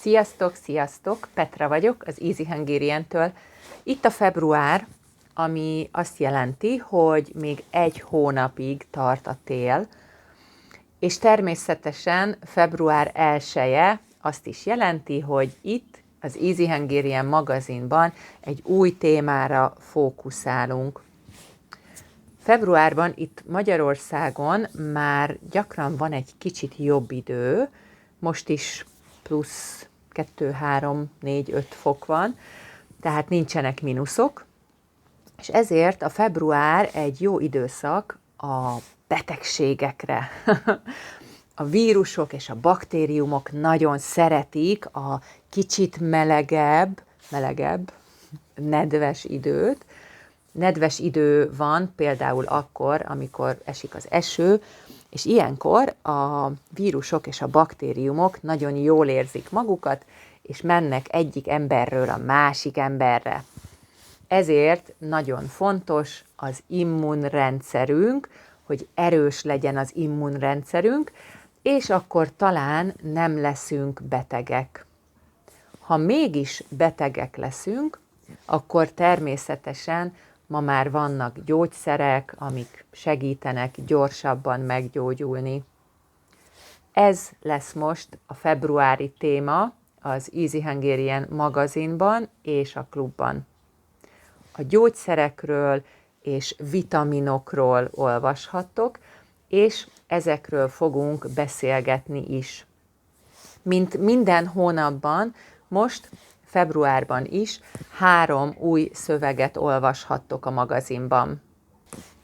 Sziasztok, sziasztok! Petra vagyok, az Easy Hungarian-től. Itt a február, ami azt jelenti, hogy még 1 hónapig tart a tél, és természetesen február 1-e azt is jelenti, hogy itt az Easy Hungarian magazinban egy új témára fókuszálunk. Februárban itt Magyarországon már gyakran van egy kicsit jobb idő, most is plusz 2, 3, 4, 5 fok van, tehát nincsenek mínuszok, és ezért a február egy jó időszak a betegségekre. A vírusok és a baktériumok nagyon szeretik a kicsit melegebb, nedves időt. Nedves idő van például akkor, amikor esik az eső, és ilyenkor a vírusok és a baktériumok nagyon jól érzik magukat, és mennek egyik emberről a másik emberre. Ezért nagyon fontos az immunrendszerünk, hogy erős legyen az immunrendszerünk, és akkor talán nem leszünk betegek. Ha mégis betegek leszünk, akkor természetesen ma már vannak gyógyszerek, amik segítenek gyorsabban meggyógyulni. Ez lesz most a februári téma az Easy Hungarian magazinban és a klubban. A gyógyszerekről és vitaminokról olvashattok, és ezekről fogunk beszélgetni is. Mint minden hónapban, most februárban is 3 új szöveget olvashattok a magazinban.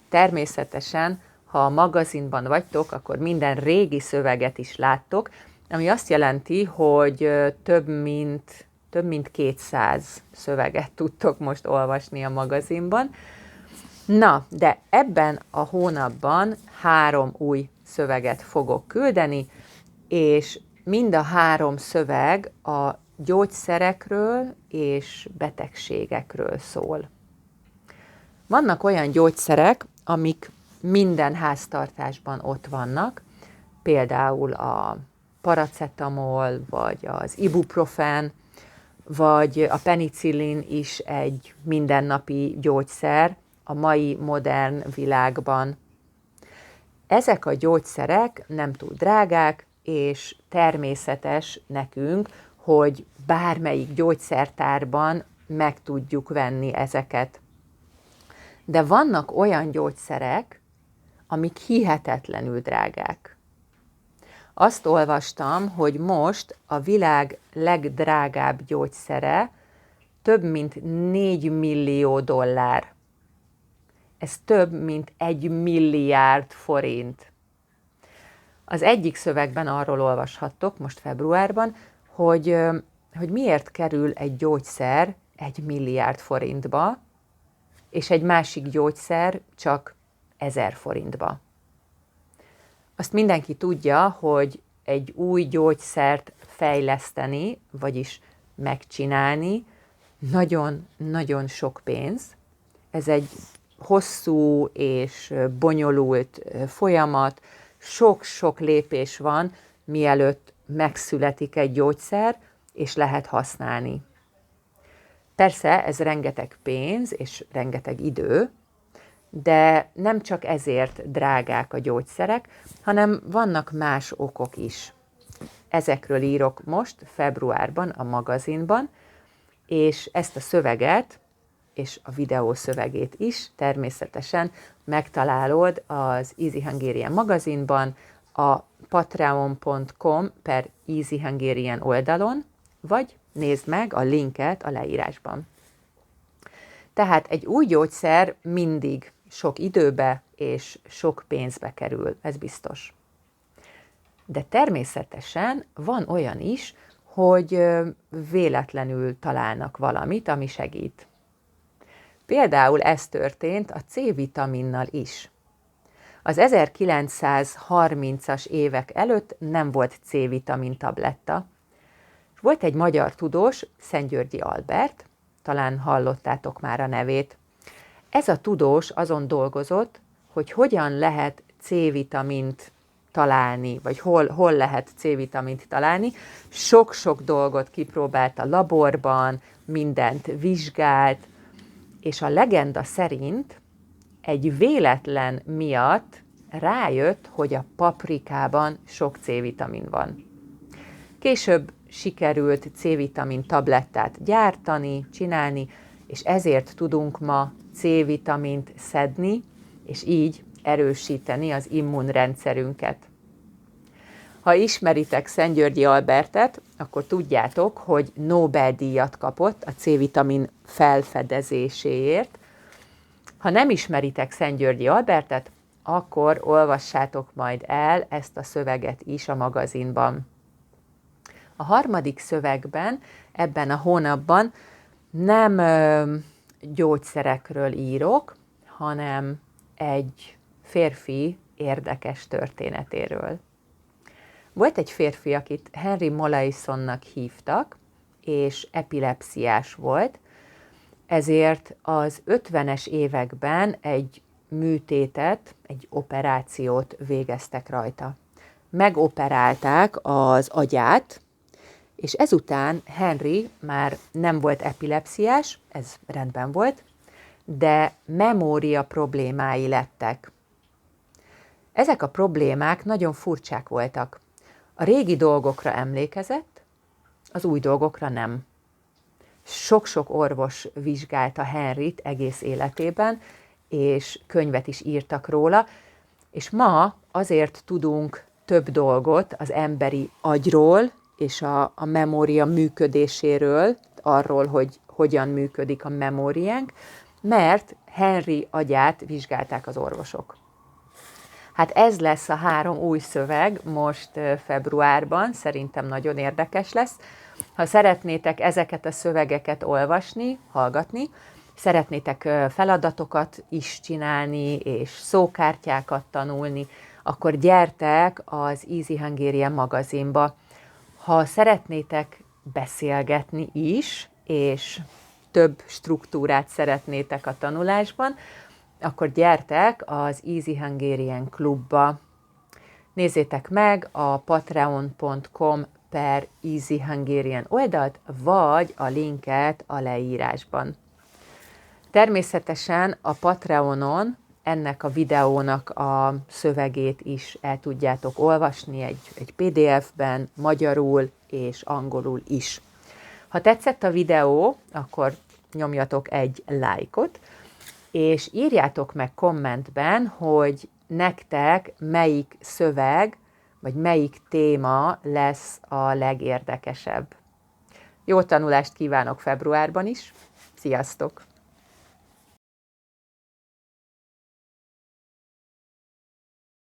Természetesen, ha a magazinban vagytok, akkor minden régi szöveget is láttok, ami azt jelenti, hogy több mint 200 szöveget tudtok most olvasni a magazinban. Na, de ebben a hónapban 3 új szöveget fogok küldeni, és mind a 3 szöveg a gyógyszerekről és betegségekről szól. Vannak olyan gyógyszerek, amik minden háztartásban ott vannak, például a paracetamol, vagy az ibuprofen, vagy a penicillin is egy mindennapi gyógyszer a mai modern világban. Ezek a gyógyszerek nem túl drágák, és természetes nekünk, hogy bármelyik gyógyszertárban meg tudjuk venni ezeket. De vannak olyan gyógyszerek, amik hihetetlenül drágák. Azt olvastam, hogy most a világ legdrágább gyógyszere több mint 4 millió dollár. Ez több mint 1 milliárd forint. Az egyik szövegben arról olvashattok most februárban, hogy miért kerül egy gyógyszer 1 milliárd forintba, és egy másik gyógyszer csak 1000 forintba. Azt mindenki tudja, hogy egy új gyógyszert fejleszteni, vagyis megcsinálni, nagyon-nagyon sok pénz. Ez egy hosszú és bonyolult folyamat, sok-sok lépés van, mielőtt megszületik egy gyógyszer, és lehet használni. Persze ez rengeteg pénz és rengeteg idő, de nem csak ezért drágák a gyógyszerek, hanem vannak más okok is. Ezekről írok most februárban a magazinban, és ezt a szöveget, és a videó szövegét is természetesen megtalálod az Easy Hungarian magazinban, a patreon.com/Easy Hungarian oldalon, vagy nézd meg a linket a leírásban. Tehát egy új gyógyszer mindig sok időbe és sok pénzbe kerül, ez biztos. De természetesen van olyan is, hogy véletlenül találnak valamit, ami segít. Például ez történt a C-vitaminnal is. Az 1930-as évek előtt nem volt C-vitamin tabletta. Volt egy magyar tudós, Szentgyörgyi Albert, talán hallottátok már a nevét. Ez a tudós azon dolgozott, hogy hogyan lehet C-vitamint találni, vagy hol lehet C-vitamint találni. Sok-sok dolgot kipróbált a laborban, mindent vizsgált, és a legenda szerint egy véletlen miatt rájött, hogy a paprikában sok C-vitamin van. Később sikerült C-vitamin tablettát gyártani, csinálni, és ezért tudunk ma C-vitamint szedni, és így erősíteni az immunrendszerünket. Ha ismeritek Szent-Györgyi Albertet, akkor tudjátok, hogy Nobel-díjat kapott a C-vitamin felfedezéséért. Ha nem ismeritek Szent-Györgyi Albertet, akkor olvassátok majd el ezt a szöveget is a magazinban. A harmadik szövegben, ebben a hónapban nem gyógyszerekről írok, hanem egy férfi érdekes történetéről. Volt egy férfi, akit Henry Molaisonnak hívtak, és epilepsziás volt, ezért az 50-es években egy műtétet, egy operációt végeztek rajta. Megoperálták az agyát, és ezután Henry már nem volt epilepsziás, ez rendben volt, de memória problémái lettek. Ezek a problémák nagyon furcsák voltak. A régi dolgokra emlékezett, az új dolgokra nem. Sok-sok orvos vizsgálta Henryt egész életében, és könyvet is írtak róla, és ma azért tudunk több dolgot az emberi agyról, és a memória működéséről, arról, hogy hogyan működik a memóriánk, mert Henry agyát vizsgálták az orvosok. Hát ez lesz a 3 új szöveg most februárban, szerintem nagyon érdekes lesz. Ha szeretnétek ezeket a szövegeket olvasni, hallgatni, szeretnétek feladatokat is csinálni, és szókártyákat tanulni, akkor gyertek az Easy Hungarian magazinba. Ha szeretnétek beszélgetni is, és több struktúrát szeretnétek a tanulásban, akkor gyertek az Easy Hungarian klubba. Nézzétek meg a patreon.com/Easy Hungarian oldalt, vagy a linket a leírásban. Természetesen a Patreonon ennek a videónak a szövegét is el tudjátok olvasni egy PDF-ben, magyarul és angolul is. Ha tetszett a videó, akkor nyomjatok egy lájkot, és írjátok meg kommentben, hogy nektek melyik szöveg, vagy melyik téma lesz a legérdekesebb. Jó tanulást kívánok februárban is! Sziasztok!